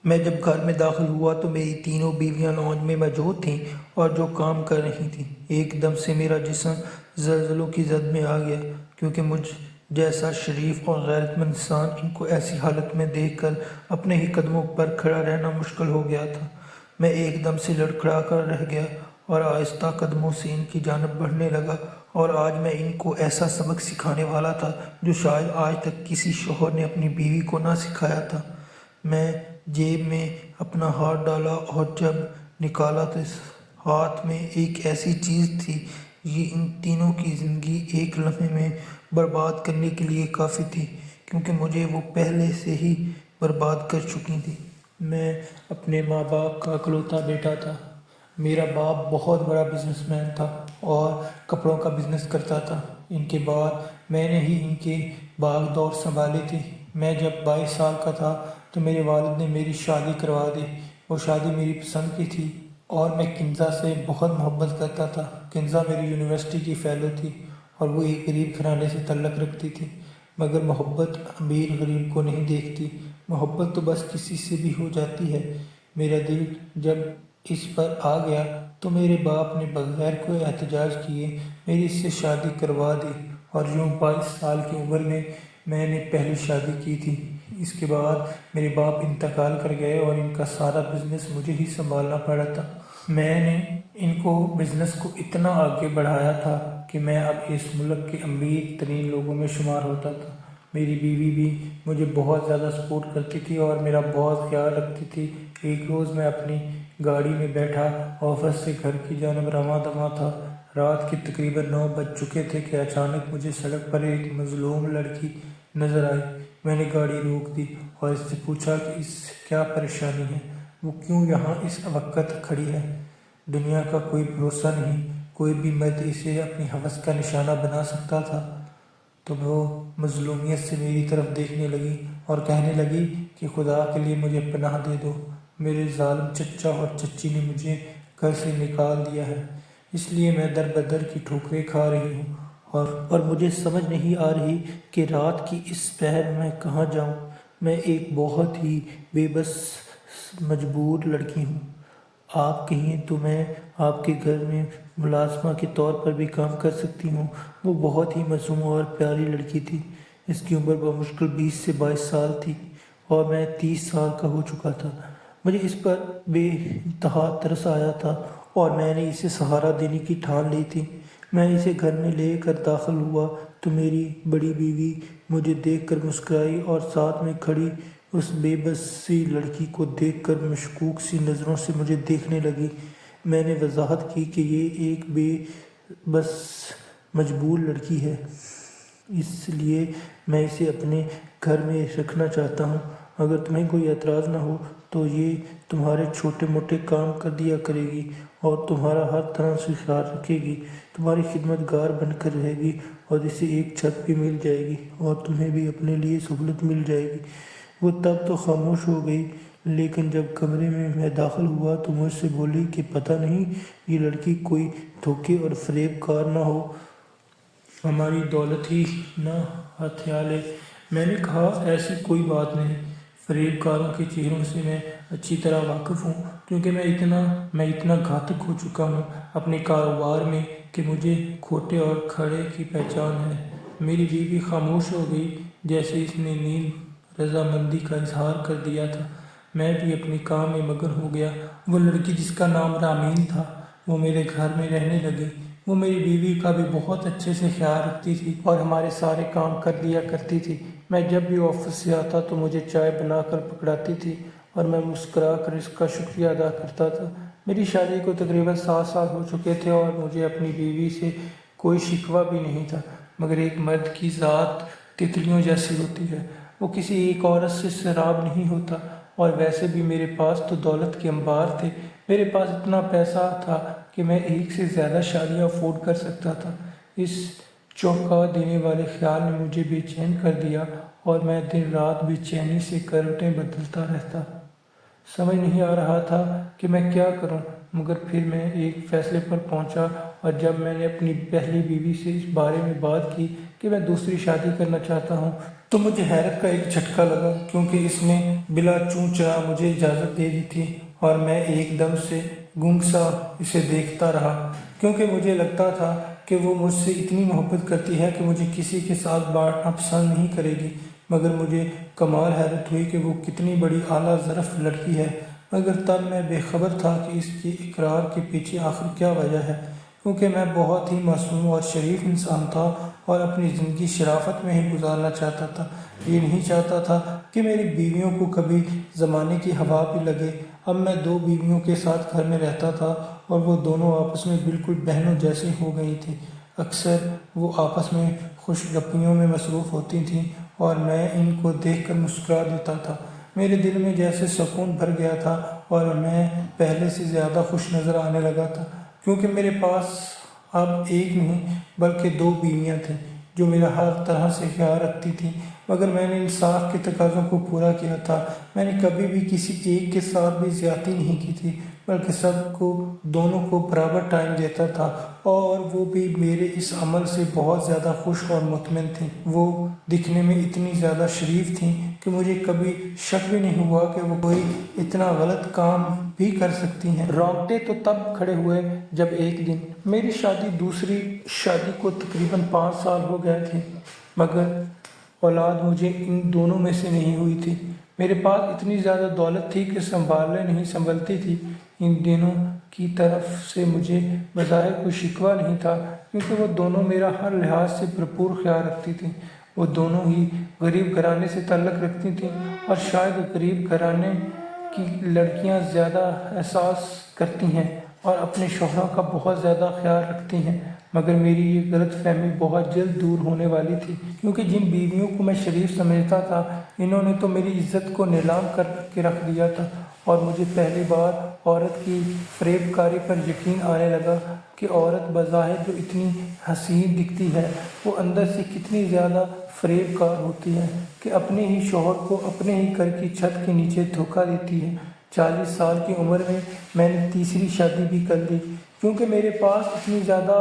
میں جب گھر میں داخل ہوا تو میری تینوں بیویاں لاؤنج میں موجود تھیں اور جو کام کر رہی تھیں۔ ایک دم سے میرا جسم زلزلوں کی زد میں آ گیا، کیونکہ مجھ جیسا شریف اور غیرت مند انسان ان کو ایسی حالت میں دیکھ کر اپنے ہی قدموں پر کھڑا رہنا مشکل ہو گیا تھا۔ میں ایک دم سے لڑکھڑا کر رہ گیا اور آہستہ قدموں سے ان کی جانب بڑھنے لگا، اور آج میں ان کو ایسا سبق سکھانے والا تھا جو شاید آج تک کسی شوہر نے اپنی بیوی کو نہ سکھایا تھا۔ میں جیب میں اپنا ہاتھ ڈالا اور جب نکالا تو اس ہاتھ میں ایک ایسی چیز تھی یہ ان تینوں کی زندگی ایک لمحے میں برباد کرنے کے لیے کافی تھی، کیونکہ مجھے وہ پہلے سے ہی برباد کر چکی تھی۔ میں اپنے ماں باپ کا اکلوتا بیٹا تھا۔ میرا باپ بہت بڑا بزنس مین تھا اور کپڑوں کا بزنس کرتا تھا۔ ان کے بعد میں نے ہی ان کے باغ دور سنبھالے تھے۔ میں جب 22 سال کا تھا تو میرے والد نے میری شادی کروا دی۔ وہ شادی میری پسند کی تھی اور میں کنزا سے بہت محبت کرتا تھا۔ کنزا میری یونیورسٹی کی فیلو تھی اور وہ ایک غریب گھرانے سے تعلق رکھتی تھی، مگر محبت امیر غریب کو نہیں دیکھتی، محبت تو بس کسی سے بھی ہو جاتی ہے۔ میرا دل جب اس پر آ گیا تو میرے باپ نے بغیر کوئی احتجاج کیے میری اس سے شادی کروا دی، اور یوں 22 سال کی عمر میں نے پہلی شادی کی تھی۔ اس کے بعد میرے باپ انتقال کر گئے اور ان کا سارا بزنس مجھے ہی سنبھالنا پڑا تھا۔ میں نے ان کو بزنس کو اتنا آگے بڑھایا تھا کہ میں اب اس ملک کے امیر ترین لوگوں میں شمار ہوتا تھا۔ میری بیوی بھی مجھے بہت زیادہ سپورٹ کرتی تھی اور میرا بہت خیال رکھتی تھی۔ ایک روز میں اپنی گاڑی میں بیٹھا آفس سے گھر کی جانب رواں دواں تھا۔ رات کے تقریباً 9 بج چکے تھے کہ اچانک مجھے سڑک پر ایک مظلوم لڑکی نظر آئی۔ میں نے گاڑی روک دی اور اس سے پوچھا کہ اس کیا پریشانی ہے، وہ کیوں یہاں اس وقت کھڑی ہے۔ دنیا کا کوئی بھروسہ نہیں، کوئی بھی مرد اسے اپنی ہوس کا نشانہ بنا سکتا تھا۔ تو وہ مظلومیت سے میری طرف دیکھنے لگی اور کہنے لگی کہ خدا کے لیے مجھے پناہ دے دو، میرے ظالم چچا اور چچی نے مجھے گھر سے نکال دیا ہے، اس لیے میں در بدر کی ٹھوکریں کھا رہی ہوں اور مجھے سمجھ نہیں آ رہی کہ رات کی اس پہر میں کہاں جاؤں۔ میں ایک بہت ہی بے بس مجبور لڑکی ہوں۔ آپ کہیں تو میں آپ کے گھر میں ملازمہ کے طور پر بھی کام کر سکتی ہوں۔ وہ بہت ہی معصوم اور پیاری لڑکی تھی۔ اس کی عمر بمشکل 20 سے 22 سال تھی اور میں 30 سال کا ہو چکا تھا۔ مجھے اس پر بے انتہا ترس آیا تھا اور میں نے اسے سہارا دینے کی ٹھان لی تھی۔ میں اسے گھر میں لے کر داخل ہوا تو میری بڑی بیوی مجھے دیکھ کر مسکرائی اور ساتھ میں کھڑی اس بے بس سی لڑکی کو دیکھ کر مشکوک سی نظروں سے مجھے دیکھنے لگی۔ میں نے وضاحت کی کہ یہ ایک بے بس مجبور لڑکی ہے، اس لیے میں اسے اپنے گھر میں رکھنا چاہتا ہوں۔ اگر تمہیں کوئی اعتراض نہ ہو تو یہ تمہارے چھوٹے موٹے کام کر دیا کرے گی اور تمہارا ہر طرح سے خیال رکھے گی، تمہاری خدمت گار بن کر رہے گی، اور اسے ایک چھت بھی مل جائے گی اور تمہیں بھی اپنے لیے سہولت مل جائے گی۔ وہ تب تو خاموش ہو گئی، لیکن جب کمرے میں داخل ہوا تو مجھ سے بولی کہ پتہ نہیں یہ لڑکی کوئی دھوکے اور فریب کار نہ ہو، ہماری دولت ہی نہ ہتھیالے۔ میں نے کہا ایسی کوئی بات نہیں، فریب کاروں کے چہروں سے میں اچھی طرح واقف ہوں، کیونکہ میں اتنا گھاتک ہو چکا ہوں اپنے کاروبار میں کہ مجھے کھوٹے اور کھڑے کی پہچان ہے۔ میری بیوی خاموش ہو گئی، جیسے اس نے نیم رضامندی کا اظہار کر دیا تھا۔ میں بھی اپنے کام میں مگن ہو گیا۔ وہ لڑکی جس کا نام رامین تھا وہ میرے گھر میں رہنے لگی۔ وہ میری بیوی کا بھی بہت اچھے سے خیال رکھتی تھی اور ہمارے سارے کام کر دیا کرتی تھی۔ میں جب بھی آفس سے آتا تو مجھے چائے بنا کر پکڑاتی تھی اور میں مسکرا کر اس کا شکریہ ادا کرتا تھا۔ میری شادی کو تقریباً 7 سال ہو چکے تھے اور مجھے اپنی بیوی سے کوئی شکوہ بھی نہیں تھا، مگر ایک مرد کی ذات تتلیوں جیسی ہوتی ہے، وہ کسی ایک عورت سے سیراب نہیں ہوتا۔ اور ویسے بھی میرے پاس تو دولت کے انبار تھے، میرے پاس اتنا پیسہ تھا کہ میں ایک سے زیادہ شادیاں افورڈ کر سکتا تھا۔ اس چونکا دینے والے خیال نے مجھے بے چین کر دیا اور میں دن رات بے چینی سے کروٹیں بدلتا رہتا۔ سمجھ نہیں آ رہا تھا کہ میں کیا کروں، مگر پھر میں ایک فیصلے پر پہنچا، اور جب میں نے اپنی پہلی بیوی سے اس بارے میں بات کی کہ میں دوسری شادی کرنا چاہتا ہوں تو مجھے حیرت کا ایک جھٹکا لگا، کیونکہ اس نے بلا چوں چرا مجھے اجازت دے دی تھی، اور میں ایک دم سے گنگ سا اسے دیکھتا رہا، کیونکہ مجھے لگتا تھا کہ وہ مجھ سے اتنی محبت کرتی ہے کہ مجھے کسی کے ساتھ بانٹنا پسند نہیں کرے گی۔ مگر مجھے کمال حیرت ہوئی کہ وہ کتنی بڑی اعلیٰ ظرف لڑکی ہے، مگر تب میں بے خبر تھا کہ اس کے اقرار کے پیچھے آخر کیا وجہ ہے، کیونکہ میں بہت ہی معصوم اور شریف انسان تھا اور اپنی زندگی شرافت میں ہی گزارنا چاہتا تھا۔ یہ نہیں چاہتا تھا کہ میری بیویوں کو کبھی زمانے کی ہوا بھی لگے۔ اب میں 2 بیویوں کے ساتھ گھر میں رہتا تھا اور وہ دونوں آپس میں بالکل بہنوں جیسی ہو گئی تھیں۔ اکثر وہ آپس میں خوش گپیوں میں مصروف ہوتی تھیں اور میں ان کو دیکھ کر مسکرا دیتا تھا۔ میرے دل میں جیسے سکون بھر گیا تھا اور میں پہلے سے زیادہ خوش نظر آنے لگا تھا، کیونکہ میرے پاس اب ایک نہیں بلکہ 2 بیویاں تھیں جو میرا ہر طرح سے خیال رکھتی تھیں۔ مگر میں نے انصاف کے تقاضوں کو پورا کیا تھا۔ میں نے کبھی بھی کسی ایک کے ساتھ بھی زیادتی نہیں کی تھی، بلکہ سب کو دونوں کو برابر ٹائم دیتا تھا، اور وہ بھی میرے اس عمل سے بہت زیادہ خوش اور مطمئن تھیں۔ وہ دکھنے میں اتنی زیادہ شریف تھیں کہ مجھے کبھی شک بھی نہیں ہوا کہ وہ کوئی اتنا غلط کام بھی کر سکتی ہیں۔ رونگٹے تو تب کھڑے ہوئے جب ایک دن میری دوسری شادی کو تقریباً 5 سال ہو گئے تھے، مگر اولاد مجھے ان دونوں میں سے نہیں ہوئی تھی۔ میرے پاس اتنی زیادہ دولت تھی کہ سنبھالنے نہیں سنبھلتی تھی۔ ان دونوں کی طرف سے مجھے بظاہر کوئی شکوہ نہیں تھا، کیونکہ وہ دونوں میرا ہر لحاظ سے بھرپور خیال رکھتی تھیں۔ وہ دونوں ہی غریب گھرانے سے تعلق رکھتی تھیں، اور شاید غریب گھرانے کی لڑکیاں زیادہ احساس کرتی ہیں اور اپنے شوہروں کا بہت زیادہ خیال رکھتی ہیں۔ مگر میری یہ غلط فہمی بہت جلد دور ہونے والی تھی، کیونکہ جن بیویوں کو میں شریف سمجھتا تھا، انہوں نے تو میری عزت کو نیلام کر کے رکھ دیا تھا، اور مجھے پہلی بار عورت کی فریب کاری پر یقین آنے لگا کہ عورت بظاہر جو اتنی حسین دکھتی ہے، وہ اندر سے کتنی زیادہ فریب کار ہوتی ہے کہ اپنے ہی شوہر کو اپنے ہی گھر کی چھت کے نیچے دھوکہ دیتی ہے۔ 40 سال کی عمر میں نے تیسری شادی بھی کر لی، کیونکہ میرے پاس اتنی زیادہ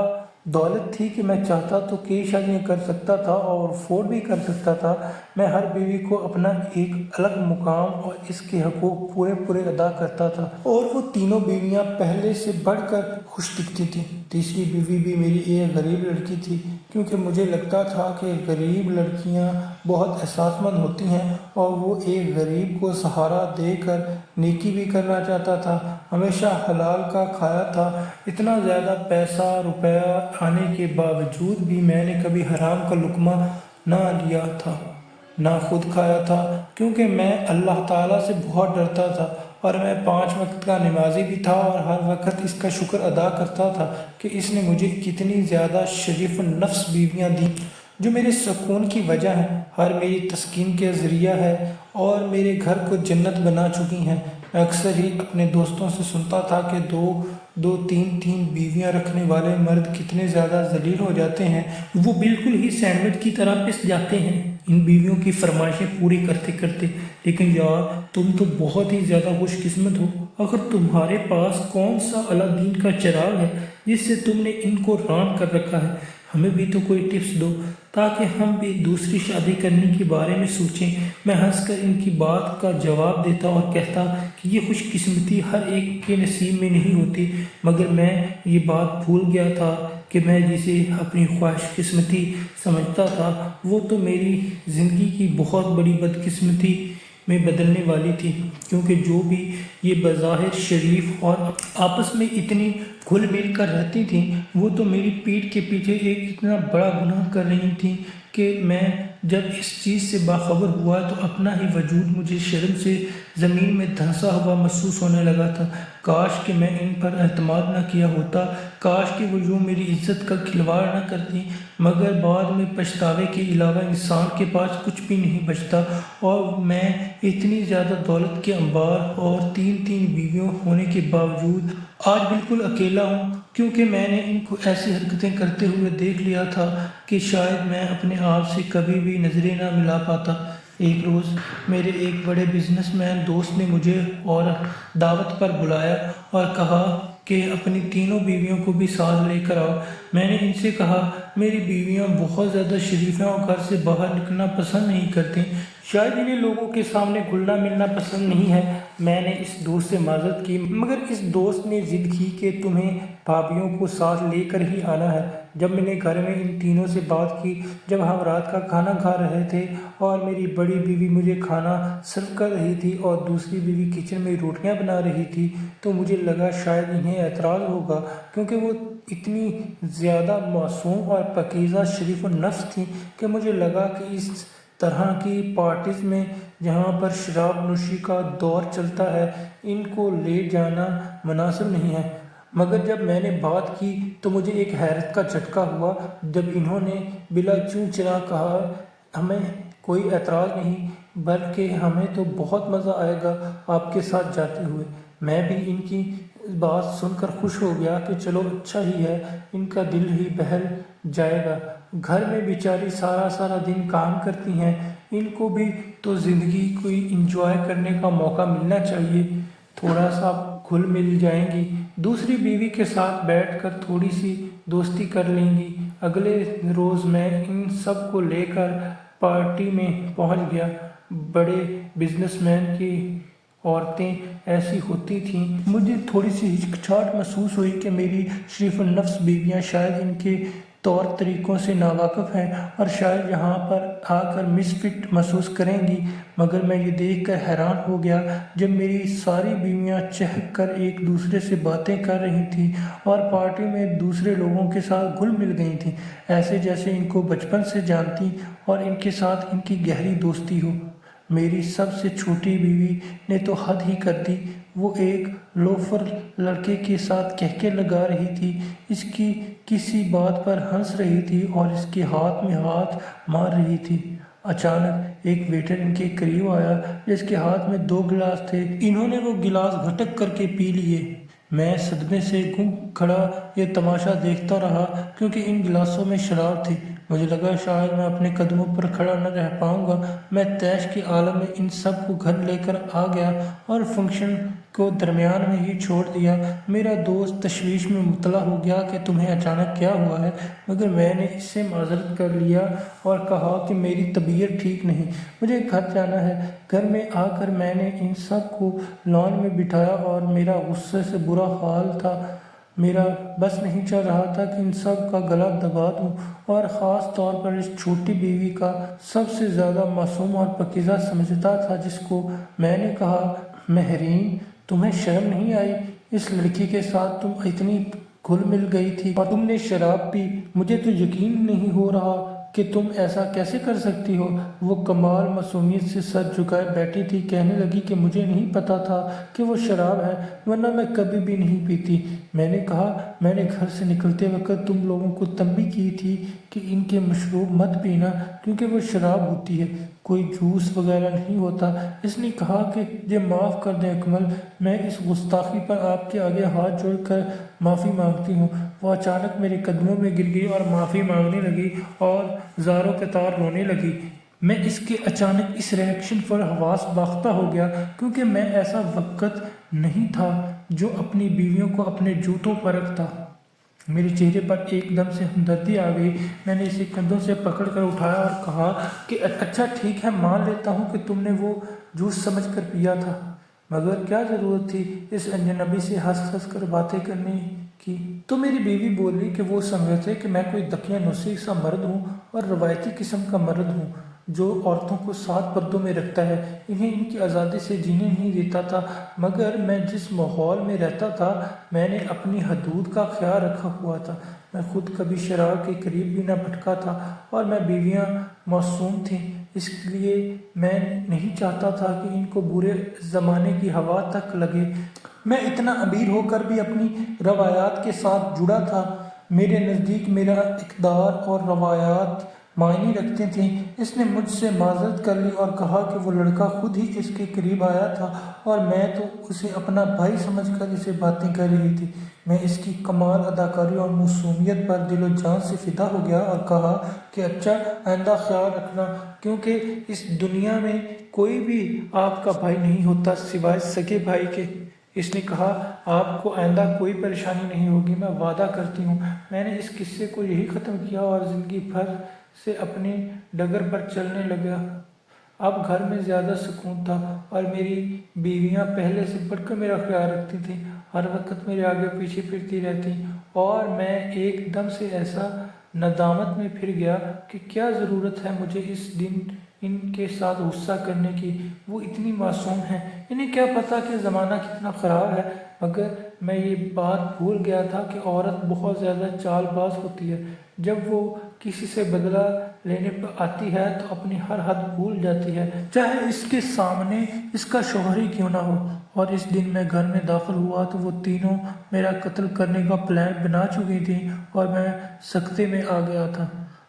دولت تھی کہ میں چاہتا تو کئی شادیاں کر سکتا تھا اور افورڈ بھی کر سکتا تھا۔ میں ہر بیوی کو اپنا ایک الگ مقام اور اس کے حقوق پورے ادا کرتا تھا، اور وہ تینوں بیویاں پہلے سے بڑھ کر خوش دکھتی تھیں۔ تیسری بیوی بھی میری ایک غریب لڑکی تھی، کیونکہ مجھے لگتا تھا کہ غریب لڑکیاں بہت احساس مند ہوتی ہیں، اور وہ ایک غریب کو سہارا دے کر نیکی بھی کرنا چاہتا تھا۔ ہمیشہ حلال کا کھایا تھا۔ اتنا زیادہ پیسہ روپیہ آنے کے باوجود بھی میں نے کبھی حرام کا لقمہ نہ لیا تھا، نہ خود کھایا تھا، کیونکہ میں اللہ تعالیٰ سے بہت ڈرتا تھا، اور میں 5 وقت کا نمازی بھی تھا، اور ہر وقت اس کا شکر ادا کرتا تھا کہ اس نے مجھے کتنی زیادہ شریف النفس بیویاں دیں، جو میرے سکون کی وجہ ہیں، ہر میری تسکین کے ذریعہ ہے، اور میرے گھر کو جنت بنا چکی ہیں۔ میں اکثر ہی اپنے دوستوں سے سنتا تھا کہ 2-3 بیویاں رکھنے والے مرد کتنے زیادہ ذلیل ہو جاتے ہیں، وہ بالکل ہی سینڈوچ کی طرح پس جاتے ہیں ان بیویوں کی فرمائشیں پوری کرتے کرتے۔ لیکن یار، تم تو بہت ہی زیادہ خوش قسمت ہو، اگر تمہارے پاس کون سا الادین کا چراغ ہے جس سے تم نے ان کو ران کر رکھا ہے؟ ہمیں بھی تو کوئی ٹپس دو تاکہ ہم بھی دوسری شادی کرنے کے بارے میں سوچیں۔ میں ہنس کر ان کی بات کا جواب دیتا اور کہتا کہ یہ خوش قسمتی ہر ایک کے نصیب میں نہیں ہوتی، مگر میں یہ بات بھول گیا تھا کہ میں جسے اپنی خواہش قسمتی سمجھتا تھا، وہ تو میری زندگی کی بہت بڑی بدقسمتی میں بدلنے والی تھی، کیونکہ جو بھی یہ بظاہر شریف اور آپس میں اتنی گھل مل کر رہتی تھیں، وہ تو میری پیٹھ کے پیچھے ایک اتنا بڑا گناہ کر رہی تھیں کہ میں جب اس چیز سے باخبر ہوا تو اپنا ہی وجود مجھے شرم سے زمین میں دھنسا ہوا محسوس ہونے لگا تھا۔ کاش کہ میں ان پر اعتماد نہ کیا ہوتا، کاش کہ وہ یوں میری عزت کا کھلواڑ نہ کرتی، مگر بعد میں پچھتاوے کے علاوہ انسان کے پاس کچھ بھی نہیں بچتا، اور میں اتنی زیادہ دولت کے انبار اور 3 بیویوں ہونے کے باوجود آج بالکل اکیلا ہوں، کیونکہ میں نے ان کو ایسی حرکتیں کرتے ہوئے دیکھ لیا تھا کہ شاید میں اپنے آپ سے کبھی بھی نظریں نہ ملا پاتا۔ ایک روز میرے ایک بڑے بزنس مین دوست نے مجھے اور دعوت پر بلایا اور کہا کہ اپنی تینوں بیویوں کو بھی ساتھ لے کر آؤ۔ میں نے ان سے کہا میری بیویاں بہت زیادہ شریف ہیں اور گھر سے باہر نکلنا پسند نہیں کرتی، شاید انہیں لوگوں کے سامنے گھلنا ملنا پسند نہیں ہے۔ میں نے اس دوست سے معذرت کی، مگر اس دوست نے ضد کی کہ تمہیں بھابھیوں کو ساتھ لے کر ہی آنا ہے۔ جب میں نے گھر میں ان تینوں سے بات کی، جب ہم رات کا کھانا کھا رہے تھے اور میری بڑی بیوی مجھے کھانا سرو کر رہی تھی اور دوسری بیوی کچن میں روٹیاں بنا رہی تھی، تو مجھے لگا شاید انہیں اعتراض ہوگا، کیونکہ وہ اتنی زیادہ معصوم اور پاکیزہ شریف النفس تھیں کہ مجھے لگا کہ اس طرح کی پارٹیز میں جہاں پر شراب نوشی کا دور چلتا ہے ان کو لے جانا مناسب نہیں ہے۔ مگر جب میں نے بات کی تو مجھے ایک حیرت کا جھٹکا ہوا جب انہوں نے بلا چوں چرا کہا، ہمیں کوئی اعتراض نہیں، بلکہ ہمیں تو بہت مزہ آئے گا آپ کے ساتھ جاتے ہوئے۔ میں بھی ان کی بات سن کر خوش ہو گیا کہ چلو اچھا ہی ہے، ان کا دل ہی بہل جائے گا۔ گھر میں بیچاری سارا دن کام کرتی ہیں، ان کو بھی تو زندگی کوئی انجوائے کرنے کا موقع ملنا چاہیے، تھوڑا سا گھل مل جائیں گی، دوسری بیوی کے ساتھ بیٹھ کر تھوڑی سی دوستی کر لیں گی۔ اگلے روز میں ان سب کو لے کر پارٹی میں پہنچ گیا۔ بڑے بزنس مین کی عورتیں ایسی ہوتی تھیں، مجھے تھوڑی سی ہچکچاہٹ محسوس ہوئی کہ میری شریف النفس بیویاں شاید ان کے طور طریقوں سے ناواقف ہیں اور شاید یہاں پر آ کر مس فٹ محسوس کریں گی، مگر میں یہ دیکھ کر حیران ہو گیا جب میری ساری بیویاں چہک کر ایک دوسرے سے باتیں کر رہی تھیں اور پارٹی میں دوسرے لوگوں کے ساتھ گھل مل گئی تھیں، ایسے جیسے ان کو بچپن سے جانتی اور ان کے ساتھ ان کی گہری دوستی ہو۔ میری سب سے چھوٹی بیوی نے تو حد ہی کر دی، وہ ایک لوفر لڑکے کے ساتھ کہکے لگا رہی تھی، اس کی کسی بات پر ہنس رہی تھی اور اس کے ہاتھ میں ہاتھ مار رہی تھی۔ اچانک ایک ویٹر ان کے قریب آیا جس کے ہاتھ میں 2 گلاس تھے، انہوں نے وہ گلاس گھٹک کر کے پی لیے۔ میں صدمے سے گم کھڑا یہ تماشا دیکھتا رہا کیونکہ ان گلاسوں میں شراب تھی۔ مجھے لگا شاید میں اپنے قدموں پر کھڑا نہ رہ پاؤں گا۔ میں طیش کے عالم میں ان سب کو گھر لے کر آ گیا اور فنکشن کو درمیان میں ہی چھوڑ دیا۔ میرا دوست تشویش میں مبتلا ہو گیا کہ تمہیں اچانک کیا ہوا ہے، مگر میں نے اس سے معذرت کر لیا اور کہا کہ میری طبیعت ٹھیک نہیں، مجھے گھر جانا ہے۔ گھر میں آ کر میں نے ان سب کو لان میں بٹھایا اور میرا غصے سے برا حال تھا، میرا بس نہیں چل رہا تھا کہ ان سب کا گلا دبا دوں، اور خاص طور پر اس چھوٹی بیوی کا سب سے زیادہ معصوم اور پاکیزہ سمجھتا تھا، جس کو میں نے کہا، مہرین تمہیں شرم نہیں آئی؟ اس لڑکی کے ساتھ تم اتنی گھل مل گئی تھی اور تم نے شراب پی، مجھے تو یقین نہیں ہو رہا کہ تم ایسا کیسے کر سکتی ہو۔ وہ کمال معصومیت سے سر جھکائے بیٹھی تھی، کہنے لگی کہ مجھے نہیں پتا تھا کہ وہ شراب ہے، ورنہ میں کبھی بھی نہیں پیتی۔ میں نے کہا، میں نے گھر سے نکلتے وقت تم لوگوں کو تنبیہ کی تھی کہ ان کے مشروب مت پینا کیونکہ وہ شراب ہوتی ہے، کوئی جوس وغیرہ نہیں ہوتا۔ اس نے کہا کہ یہ معاف کر دیں اکمل، میں اس گستاخی پر آپ کے آگے ہاتھ جوڑ کر معافی مانگتی ہوں۔ وہ اچانک میرے قدموں میں گر گئی اور معافی مانگنے لگی اور زاروں قطار رونے لگی۔ میں اس کے اچانک اس ریئیکشن پر حواس باختہ ہو گیا کیونکہ میں ایسا وقت نہیں تھا جو اپنی بیویوں کو اپنے جوتوں پر رکھتا۔ میرے چہرے پر ایک دم سے ہمدردی آ گئی، میں نے اسے کندھوں سے پکڑ کر اٹھایا اور کہا کہ اچھا ٹھیک ہے، مان لیتا ہوں کہ تم نے وہ جوس سمجھ کر پیا تھا، مگر کیا ضرورت تھی اس اجنبی سے ہنس ہنس کر باتیں کرنے کی؟ تو میری بیوی بولی کہ وہ سمجھتے کہ میں کوئی دقیانوسی سا مرد ہوں اور روایتی قسم کا مرد ہوں جو عورتوں کو 7 پردوں میں رکھتا ہے، انہیں ان کی آزادی سے جینے نہیں دیتا تھا، مگر میں جس ماحول میں رہتا تھا میں نے اپنی حدود کا خیال رکھا ہوا تھا، میں خود کبھی شراب کے قریب بھی نہ بھٹکا تھا اور میں بیویاں معصوم تھیں، اس لیے میں نہیں چاہتا تھا کہ ان کو برے زمانے کی ہوا تک لگے۔ میں اتنا امیر ہو کر بھی اپنی روایات کے ساتھ جڑا تھا، میرے نزدیک میرا اقدار اور روایات معنی رکھتے تھے۔ اس نے مجھ سے معذرت کر لی اور کہا کہ وہ لڑکا خود ہی اس کے قریب آیا تھا اور میں تو اسے اپنا بھائی سمجھ کر اسے باتیں کر رہی تھی۔ میں اس کی کمال اداکاری اور معصومیت پر دل و جان سے فدا ہو گیا اور کہا کہ اچھا آئندہ خیال رکھنا، کیونکہ اس دنیا میں کوئی بھی آپ کا بھائی نہیں ہوتا سوائے سگے بھائی کے۔ اس نے کہا آپ کو آئندہ کوئی پریشانی نہیں ہوگی، میں وعدہ کرتی ہوں۔ میں نے اس قصے کو یہی ختم کیا اور زندگی بھر سے اپنی ڈگر پر چلنے لگا۔ اب گھر میں زیادہ سکون تھا اور میری بیویاں پہلے سے بڑھ کر میرا خیال رکھتی تھیں، ہر وقت میرے آگے پیچھے پھرتی رہتی، اور میں ایک دم سے ایسا ندامت میں پھر گیا کہ کیا ضرورت ہے مجھے اس دن ان کے ساتھ غصہ کرنے کی، وہ اتنی معصوم ہیں، انہیں کیا پتا کہ زمانہ کتنا خراب ہے۔ مگر میں یہ بات بھول گیا تھا کہ عورت بہت زیادہ چال باز ہوتی ہے، جب وہ کسی سے بدلہ لینے پر آتی ہے تو اپنی ہر حد بھول جاتی ہے، چاہے اس کے سامنے اس کا شوہر ہی کیوں نہ ہو۔ اور اس دن میں گھر میں داخل ہوا تو وہ تینوں میرا قتل کرنے کا پلان بنا چکی تھیں اور میں سکتے میں آ گیا تھا۔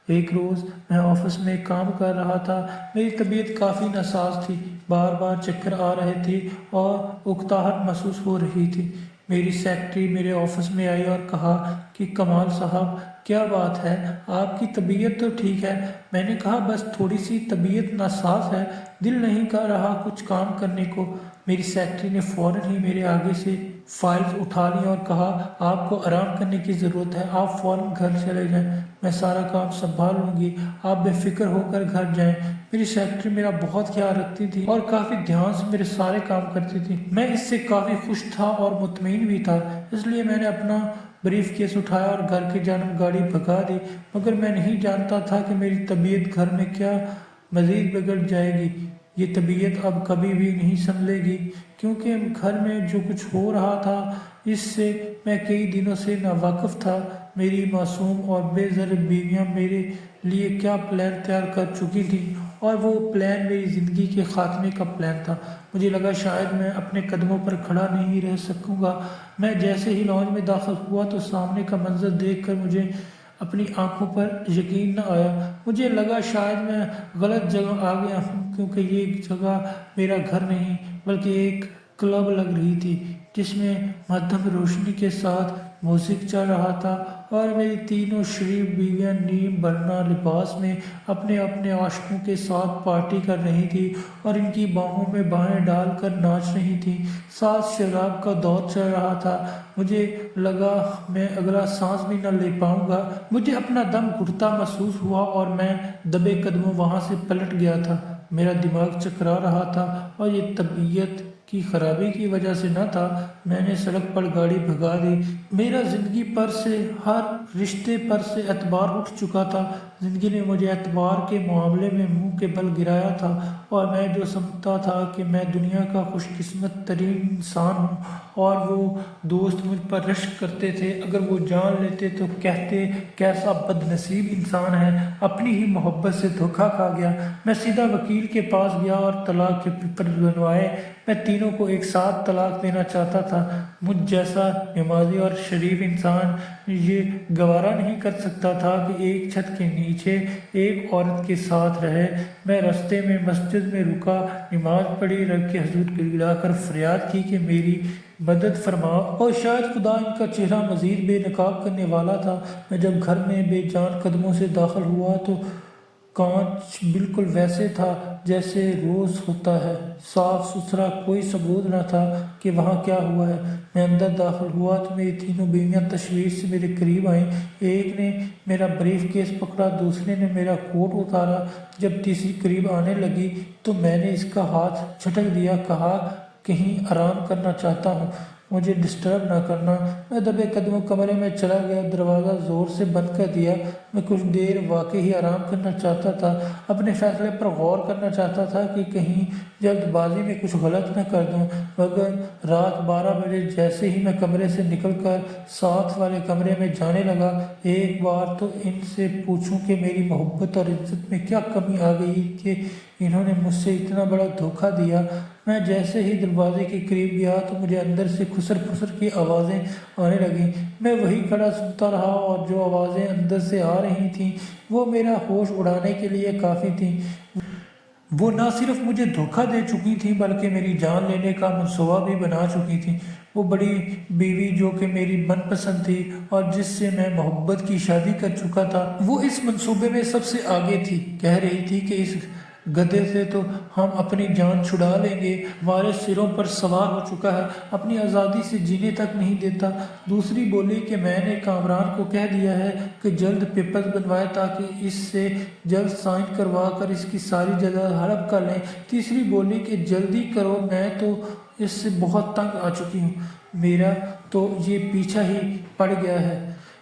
ایک روز میں آفس میں کام کر رہا تھا، میری طبیعت کافی ناساز تھی، بار بار چکر آ رہے تھے اور اکتاہٹ محسوس ہو رہی تھی۔ میری سیکرٹری میرے آفس میں آئی اور کہا کہ کمال صاحب کیا بات ہے، آپ کی طبیعت تو ٹھیک ہے؟ میں نے کہا بس تھوڑی سی طبیعت ناساز ہے، دل نہیں کر رہا کچھ کام کرنے کو۔ میری سیکرٹری نے فوراً ہی میرے آگے سے فائلز اٹھا لی اور کہا آپ کو آرام کرنے کی ضرورت ہے، آپ فوراً گھر چلے جائیں، میں سارا کام سنبھال لوں گی، آپ بے فکر ہو کر گھر جائیں۔ میری سیکرٹری میرا بہت خیال رکھتی تھی اور کافی دھیان سے میرے سارے کام کرتی تھی۔ میں اس سے کافی خوش تھا اور مطمئن بھی تھا، اس لیے میں نے اپنا بریف کیس اٹھایا اور گھر کی جانب گاڑی بھگا دی، مگر میں نہیں جانتا تھا کہ میری طبیعت گھر میں کیا مزید بگڑ جائے گی۔ یہ طبیعت اب کبھی بھی نہیں سنبھلے گی، کیونکہ گھر میں جو کچھ ہو رہا تھا اس سے میں کئی دنوں سے ناواقف تھا۔ میری معصوم اور بے ضرر بیویاں میرے لیے کیا پلان تیار کر چکی تھیں، اور وہ پلان میری زندگی کے خاتمے کا پلان تھا۔ مجھے لگا شاید میں اپنے قدموں پر کھڑا نہیں رہ سکوں گا۔ میں جیسے ہی لاؤنج میں داخل ہوا تو سامنے کا منظر دیکھ کر مجھے اپنی آنکھوں پر یقین نہ آیا۔ مجھے لگا شاید میں غلط جگہ آ گیا ہوں، کیونکہ یہ جگہ میرا گھر نہیں بلکہ ایک کلب لگ رہی تھی جس میں مدھم روشنی کے ساتھ میوزک چل رہا تھا، اور میری تینوں شریف بیویاں نیم برہنہ لباس میں اپنے اپنے عاشقوں کے ساتھ پارٹی کر رہی تھی اور ان کی باہوں میں باہیں ڈال کر ناچ رہی تھی۔ ساتھ شراب کا دور چل رہا تھا۔ مجھے لگا میں اگلا سانس بھی نہ لے پاؤں گا۔ مجھے اپنا دم گھٹتا محسوس ہوا اور میں دبے قدموں وہاں سے پلٹ گیا تھا۔ میرا دماغ چکرا رہا تھا اور یہ طبیعت کی خرابی کی وجہ سے نہ تھا۔ میں نے سڑک پر گاڑی بھگا دی۔ میرا زندگی پر سے ہر رشتے پر سے اعتبار اٹھ چکا تھا۔ زندگی نے مجھے اعتبار کے معاملے میں منہ کے بل گرایا تھا، اور میں جو سمجھتا تھا کہ میں دنیا کا خوش قسمت ترین انسان ہوں، اور وہ دوست مجھ پر رشک کرتے تھے، اگر وہ جان لیتے تو کہتے کیسا بد نصیب انسان ہے، اپنی ہی محبت سے دھوکہ کھا گیا۔ میں سیدھا وکیل کے پاس گیا اور طلاق کے پیپر بنوائے۔ میں تینوں کو ایک ساتھ طلاق دینا چاہتا تھا۔ مجھ جیسا نمازی اور شریف انسان یہ گوارا نہیں کر سکتا تھا کہ ایک چھت کے نیچے ایک عورت کے ساتھ رہے۔ میں رستے میں مسجد میں رکا، نماز پڑھی، رب کے حضور گڑگڑا کر فریاد کی کہ میری مدد فرما، اور شاید خدا ان کا چہرہ مزید بے نقاب کرنے والا تھا۔ میں جب گھر میں بے جان قدموں سے داخل ہوا تو کانچ بالکل ویسے تھا جیسے روز ہوتا ہے، صاف ستھرا، کوئی ثبوت نہ تھا کہ وہاں کیا ہوا ہے۔ میں اندر داخل ہوا تو میری تینوں بیویاں تشویش سے میرے قریب آئیں۔ ایک نے میرا بریف کیس پکڑا، دوسرے نے میرا کوٹ اتارا، جب تیسری قریب آنے لگی تو میں نے اس کا ہاتھ جھٹک دیا، کہا کہیں آرام کرنا چاہتا ہوں، مجھے ڈسٹرب نہ کرنا۔ میں دبے قدموں کمرے میں چلا گیا، دروازہ زور سے بند کر دیا۔ میں کچھ دیر واقعی آرام کرنا چاہتا تھا، اپنے فیصلے پر غور کرنا چاہتا تھا کہ کہیں جلد بازی میں کچھ غلط نہ کر دوں، مگر رات 12 بجے جیسے ہی میں کمرے سے نکل کر ساتھ والے کمرے میں جانے لگا، ایک بار تو ان سے پوچھوں کہ میری محبت اور عزت میں کیا کمی آ گئی کہ انہوں نے مجھ سے اتنا بڑا دھوکہ دیا۔ میں جیسے ہی دروازے کے قریب گیا تو مجھے اندر سے خسر خسر کی آوازیں آنے لگیں۔ میں وہیں کھڑا سنتا رہا، اور جو آوازیں اندر سے آ رہی تھیں وہ میرا ہوش اڑانے کے لیے کافی تھیں۔ وہ نہ صرف مجھے دھوکہ دے چکی تھیں بلکہ میری جان لینے کا منصوبہ بھی بنا چکی تھیں۔ وہ بڑی بیوی جو کہ میری من پسند تھی اور جس سے میں محبت کی شادی کر چکا تھا، وہ اس منصوبے میں سب سے آگے تھی۔ کہہ رہی تھی کہ اس گدھے سے تو ہم اپنی جان چھڑا لیں گے، ہمارے سروں پر سوار ہو چکا ہے، اپنی آزادی سے جینے تک نہیں دیتا۔ دوسری بولی کہ میں نے کامران کو کہہ دیا ہے کہ جلد پیپرز بنوائے تاکہ اس سے جلد سائن کروا کر اس کی ساری جگہ ہڑپ کر لیں۔ تیسری بولی کہ جلدی کرو، میں تو اس سے بہت تنگ آ چکی ہوں، میرا تو یہ پیچھا ہی پڑ گیا ہے۔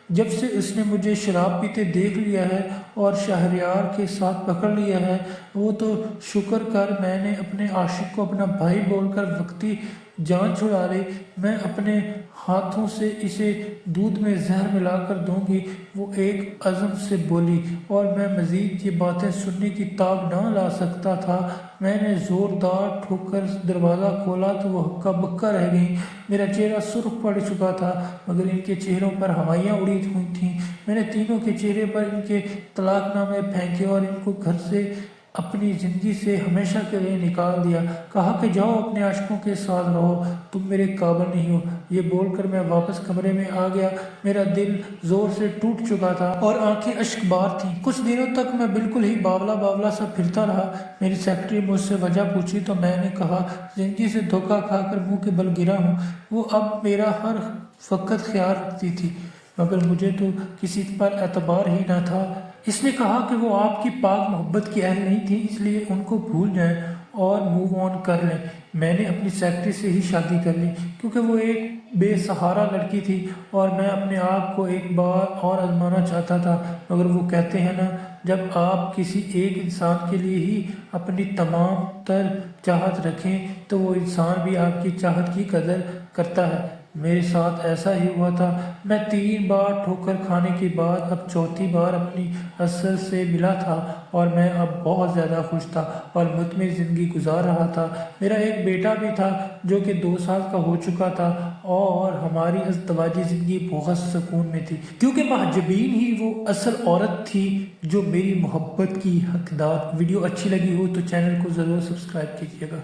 جب سے اس نے مجھے شراب پیتے دیکھ لیا ہے اور شہریار کے ساتھ پکڑ لیا ہے، وہ تو شکر کر میں نے اپنے عاشق کو اپنا بھائی بول کر وقتی جان چھڑا لی۔ میں اپنے ہاتھوں سے اسے دودھ میں زہر ملا کر دوں گی، وہ ایک عزم سے بولی، اور میں مزید یہ باتیں سننے کی تاب نہ لا سکتا تھا۔ میں نے زوردار ٹھوک کر دروازہ کھولا تو وہ ہکا بکا رہ گئیں۔ میرا چہرہ سرخ پڑ چکا تھا مگر ان کے چہروں پر ہوائیاں اڑی ہوئی تھیں۔ میں نے تینوں کے چہرے پر ان کے طلاق نامے پھینکے اور ان کو گھر سے اپنی زندگی سے ہمیشہ کے لیے نکال دیا۔ کہا کہ جاؤ اپنے عاشقوں کے ساتھ رہو، تم میرے قابل نہیں ہو۔ یہ بول کر میں واپس کمرے میں آ گیا۔ میرا دل زور سے ٹوٹ چکا تھا اور آنکھیں اشک بار تھیں۔ کچھ دنوں تک میں بالکل ہی باولا باولا سا پھرتا رہا۔ میری سیکرٹری مجھ سے وجہ پوچھی تو میں نے کہا زندگی سے دھوکہ کھا کر منہ کے بل گرا ہوں۔ وہ اب میرا ہر وقت خیال رکھتی تھی مگر مجھے تو کسی پر اعتبار ہی نہ تھا۔ اس نے کہا کہ وہ آپ کی پاک محبت کی اہل نہیں تھی، اس لیے ان کو بھول جائیں اور موو آن کر لیں۔ میں نے اپنی سیکرٹری سے ہی شادی کر لی کیونکہ وہ ایک بے سہارا لڑکی تھی اور میں اپنے آپ کو ایک بار اور آزمانا چاہتا تھا۔ مگر وہ کہتے ہیں نا، جب آپ کسی ایک انسان کے لیے ہی اپنی تمام تر چاہت رکھیں تو وہ انسان بھی آپ کی چاہت کی قدر کرتا ہے۔ میرے ساتھ ایسا ہی ہوا تھا۔ میں 3 بار ٹھوکر کھانے کے بعد اب چوتھی بار اپنی اصل سے ملا تھا اور میں اب بہت زیادہ خوش تھا اور مطمئن زندگی گزار رہا تھا۔ میرا ایک بیٹا بھی تھا جو کہ 2 سال کا ہو چکا تھا اور ہماری ازدواجی زندگی بہت سکون میں تھی کیونکہ محجبین ہی وہ اصل عورت تھی جو میری محبت کی حقدار۔ ویڈیو اچھی لگی ہو تو چینل کو ضرور سبسکرائب کیجیے گا۔